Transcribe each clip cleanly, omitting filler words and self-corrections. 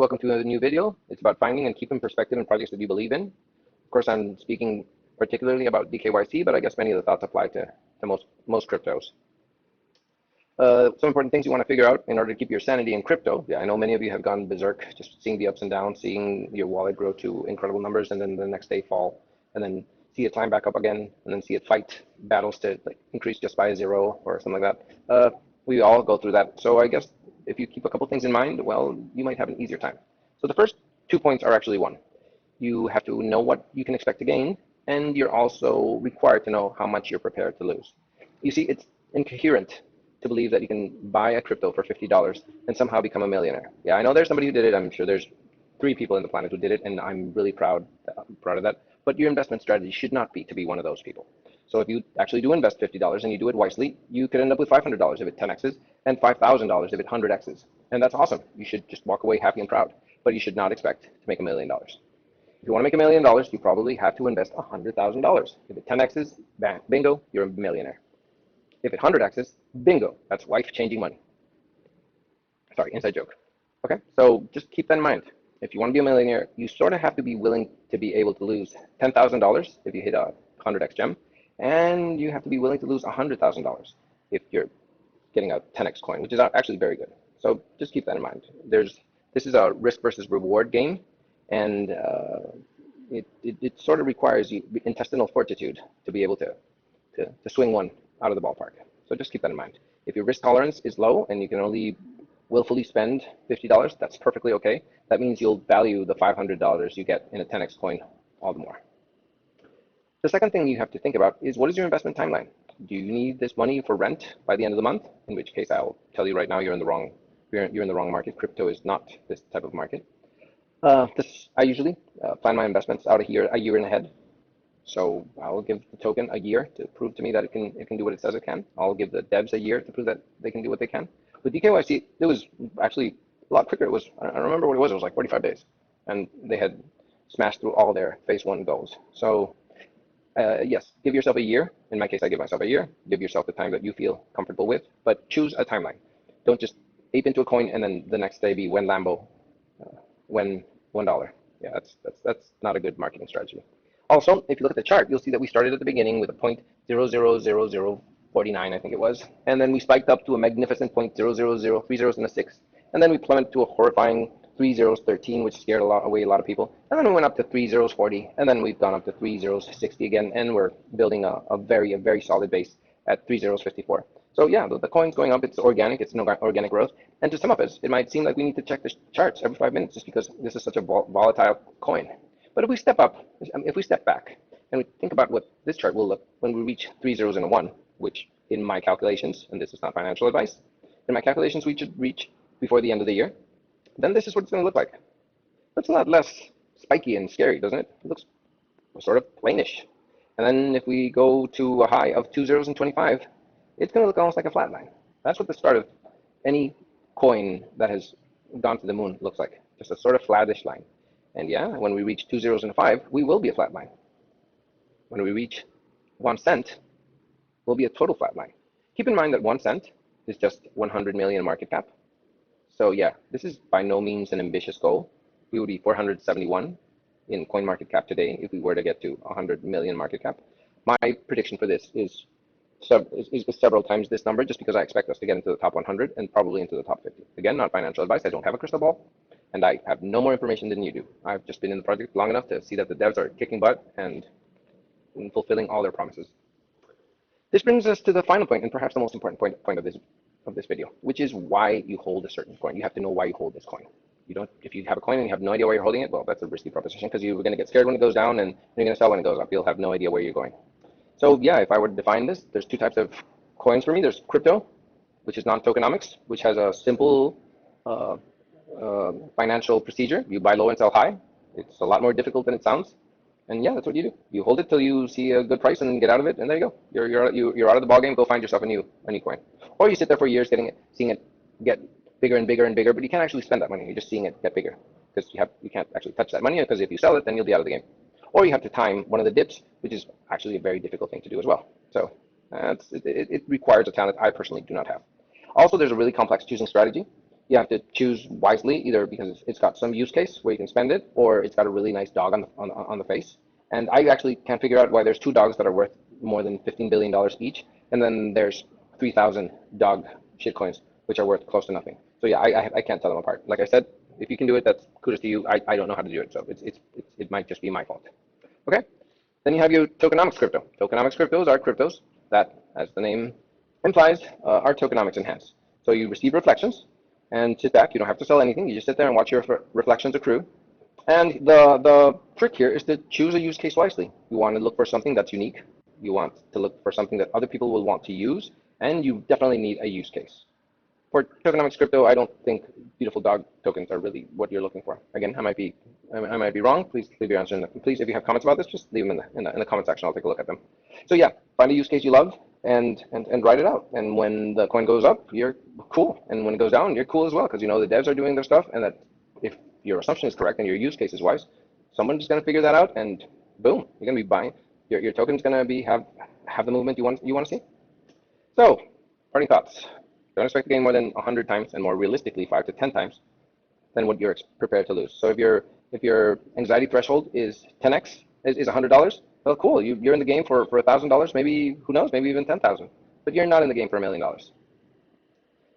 welcome to a new video. It's about finding and keeping perspective in projects that you believe in. Of course, I'm speaking particularly about DKYC, but I guess many of the thoughts apply to most cryptos. Some important things you want to figure out in order to keep your sanity in crypto. Yeah, I know many of you have gone berserk just seeing the ups and downs, seeing your wallet grow to incredible numbers and then the next day fall, and then see it climb back up again, and then see it fight battles to increase just by a zero or something like that. We all go through that. So I guess if you keep a couple things in mind, well, you might have an easier time. So the first 2 points are actually one. You have to know what you can expect to gain, and you're also required to know how much you're prepared to lose. You see, it's incoherent to believe that you can buy a crypto for $50 and somehow become a millionaire. Yeah, I know there's somebody who did it. I'm sure there's 3 people on the planet who did it, and I'm really proud of that. But your investment strategy should not be to be one of those people. So if you actually do invest $50 and you do it wisely, you could end up with $500 if it 10x's and $5,000 if it 100x's. And that's awesome. You should just walk away happy and proud. But you should not expect to make $1 million. If you want to make $1 million, you probably have to invest $100,000. If it 10x's, bang, bingo, you're a millionaire. If it 100x's, bingo, that's life-changing money. Sorry, inside joke. Okay, so just keep that in mind. If you want to be a millionaire, you sort of have to be willing to be able to lose $10,000 if you hit a 100x gem, and you have to be willing to lose $100,000 if you're getting a 10x coin, which is actually very good. So just keep that in mind. This is a risk versus reward game, and it sort of requires you intestinal fortitude to be able to swing one out of the ballpark. So just keep that in mind. If your risk tolerance is low and you can only willfully spend $50, that's perfectly okay. That means you'll value the $500 you get in a 10x coin all the more. The second thing you have to think about is, what is your investment timeline? Do you need this money for rent by the end of the month? In which case, I'll tell you right now, you're in the wrong market. Crypto is not this type of market. I usually plan my investments out a year and ahead. So I'll give the token a year to prove to me that it can do what it says it can. I'll give the devs a year to prove that they can do what they can. With DKYC, it was actually a lot quicker. I don't remember what it was. It was like 45 days, and they had smashed through all their phase 1 goals. So yes, give yourself a year. In my case, I give myself a year. Give yourself the time that you feel comfortable with, but choose a timeline. Don't just ape into a coin and then the next day be when Lambo, when $1. Yeah, that's not a good marketing strategy. Also, if you look at the chart, you'll see that we started at the beginning with a 0.000049, I think it was, and then we spiked up to a magnificent 0.0003 zeros and a 6, and then we plummeted to a horrifying 3 zeros 13, which scared away a lot of people, and then we went up to 3 zeros 40, and then we've gone up to 3 zeros 60 again, and we're building a very solid base at 3 zeros 54. So yeah, the coin's going up. It's organic. It's no organic growth. And to some of us, it might seem like we need to check the charts every 5 minutes just because this is such a volatile coin. But if we step back, and we think about what this chart will look when we reach 3 zeros and a 1, which in my calculations, and this is not financial advice, in my calculations we should reach before the end of the year, then this is what it's going to look like. That's a lot less spiky and scary, doesn't it? It looks sort of plainish. And then if we go to a high of 2 zeros and 25, it's going to look almost like a flat line. That's what the start of any coin that has gone to the moon looks like, just a sort of flattish line. And yeah, when we reach 2 zeros and a 5, we will be a flat line. When we reach 1 cent, we'll be a total flat line. Keep in mind that 1 cent is just 100 million market cap. So yeah, this is by no means an ambitious goal. We would be 471 in coin market cap today if we were to get to 100 million market cap. My prediction for this is several times this number, just because I expect us to get into the top 100 and probably into the top 50. Again, not financial advice. I don't have a crystal ball, and I have no more information than you do. I've just been in the project long enough to see that the devs are kicking butt and fulfilling all their promises. This brings us to the final point, and perhaps the most important point of this video, which is why you hold a certain coin. You have to know why you hold this coin. If you have a coin and you have no idea why you're holding it, well, that's a risky proposition, because you're going to get scared when it goes down and you're going to sell when it goes up. You'll have no idea where you're going. So yeah, if I were to define this, there's 2 types of coins for me. There's crypto, which is non-tokenomics, which has a simple financial procedure. You buy low and sell high. It's a lot more difficult than it sounds. And yeah, that's what you do. You hold it till you see a good price and get out of it, and there you go. You're out of the ballgame. Go find yourself a new coin. Or you sit there for years seeing it get bigger and bigger and bigger, but you can't actually spend that money. You're just seeing it get bigger because you can't actually touch that money, because if you sell it, then you'll be out of the game. Or you have to time one of the dips, which is actually a very difficult thing to do as well. So it requires a talent I personally do not have. Also, there's a really complex choosing strategy. you have to choose wisely, either because it's got some use case where you can spend it, or it's got a really nice dog on the face. And I actually can't figure out why there's two dogs that are worth more than $15 billion each, and then there's 3,000 dog shitcoins which are worth close to nothing. So yeah, I can't tell them apart. Like I said, if you can do it, that's kudos to you. I don't know how to do it, so it might just be my fault. Okay. Then you have your tokenomics crypto. Tokenomics cryptos are cryptos that, as the name implies, are tokenomics enhanced. So you receive reflections and sit back. You don't have to sell anything. You just sit there and watch your reflections accrue. And the trick here is to choose a use case wisely. You want to look for something that's unique. You want to look for something that other people will want to use, and you definitely need a use case. For tokenomics crypto, I don't think beautiful dog tokens are really what you're looking for. Again, I might be wrong. Please leave your answer. Please, if you have comments about this, just leave them in the comment section. I'll take a look at them. So yeah, find a use case you love and write it out. And when the coin goes up, you're cool. And when it goes down, you're cool as well, because you know the devs are doing their stuff, and that if your assumption is correct and your use case is wise, someone's going to figure that out, and boom, you're going to be buying. Your token's going to be have the movement you want to see. So, parting thoughts. Don't expect to gain more than 100 times, and more realistically 5 to 10 times than what you're prepared to lose. So if your anxiety threshold is 10x, is $100, well, cool. You're in the game for $1,000, maybe, who knows, maybe even 10,000. But you're not in the game for $1 million.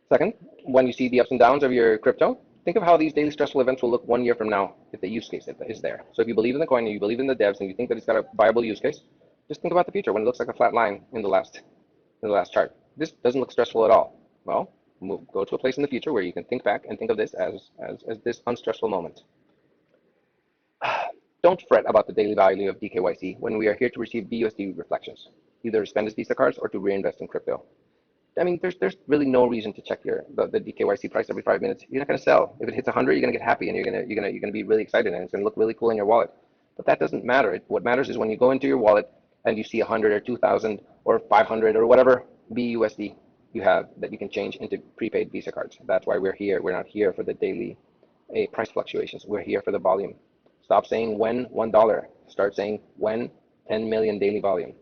Second, when you see the ups and downs of your crypto, think of how these daily stressful events will look 1 year from now if the use case is there. So if you believe in the coin and you believe in the devs and you think that it's got a viable use case, just think about the future when it looks like a flat line in the last chart. This doesn't look stressful at all. Well, go to a place in the future where you can think back and think of this as this unstressful moment. Don't fret about the daily value of DKYC when we are here to receive BUSD reflections, either spend as Visa cards or to reinvest in crypto. I mean, there's really no reason to check the DKYC price every 5 minutes. You're not going to sell. If it hits 100, you're going to get happy and you're going to be really excited, and it's going to look really cool in your wallet. But that doesn't matter. What matters is when you go into your wallet and you see 100 or 2,000 or 500 or whatever BUSD you have that you can change into prepaid Visa cards. That's why we're here. We're not here for the daily price fluctuations. We're here for the volume. Stop saying when $1. Start saying when 10 million daily volume.